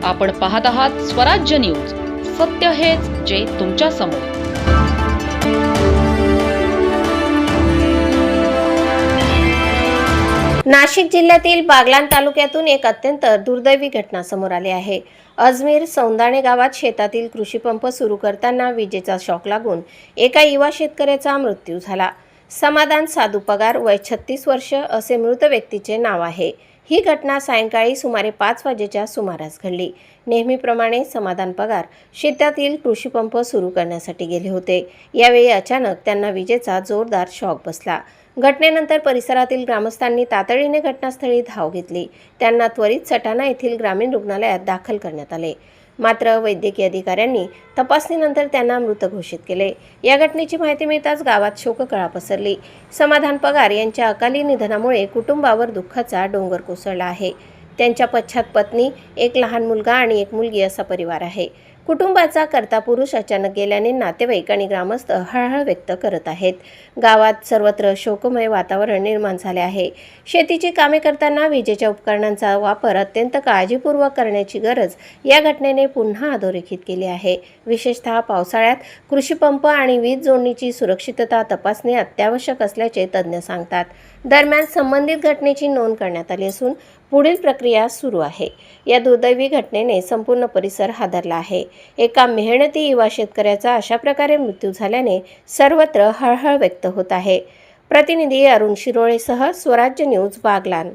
आपण पाहत आहात स्वराज्य न्यूज. सत्य हेच जे तुमच्या समोर. नाशिक जिल्ह्यातील बागलाण तालुक्यातून एक अत्यंत दुर्दैवी घटना समोर आली आहे. अजमेर सौंदाणे गावात शेतातील कृषीपंप सुरू करताना विजेचा शॉक लागून एका युवा शेतकऱ्याचा मृत्यू झाला. समाधान साधू पगार, वय 36 वर्ष असे मृत व्यक्तीचे नाव आहे. ही घटना सायंकाळी सुमारे 5 वाजेच्या सुमारास घडली. नेहमीप्रमाणे समाधान पगार शेतातील कृषीपंप सुरू करण्यासाठी गेले होते. यावेळी अचानक त्यांना विजेचा जोरदार शॉक बसला. घटनेनंतर परिसरातील ग्रामस्थांनी तातडीने घटनास्थळी धाव घेतली. त्यांना त्वरित सटाणा येथील ग्रामीण रुग्णालयात दाखल करण्यात आले. मात्र वैद्यकीय अधिकाऱ्यांनी तपासणीनंतर त्यांना मृत घोषित केले. या घटनेची माहिती मिळताच गावात शोककळा पसरली. समाधान पगार यांच्या अकाली निधनामुळे कुटुंबावर दुःखाचा डोंगर कोसळला आहे. त्यांच्या पश्चात पत्नी, एक लहान मुलगा आणि एक मुलगी असा परिवार आहे. कुटुंबाचा कर्ता पुरुष अचानक गेल्याने नातेवाईक आणि ग्रामस्थ हळहळ व्यक्त करत आहेत. गावात सर्वत्र शोकमय वातावरण निर्माण झाले आहे. शेतीची कामे करताना विजेच्या उपकरणांचा वापर अत्यंत काळजीपूर्वक करण्याची गरज या घटनेने पुन्हा अधोरेखित केली आहे. विशेषतः पावसाळ्यात कृषीपंप आणि वीज जोडणीची सुरक्षितता तपासणे अत्यावश्यक असल्याचे तज्ज्ञ सांगतात. दरम्यान संबंधित घटनेची नोंद करण्यात आली असून पुढील प्रक्रिया सुरू आहे. या दुर्दैवी घटनेने संपूर्ण परिसर हादरला आहे. एका मेहनती युवा शेतकऱ्याचा अशा प्रकारे मृत्यू झाल्याने सर्वत्र हळहळ व्यक्त होत आहे. प्रतिनिधी अरुण शिरोळेसह स्वराज्य न्यूज, बागलाण.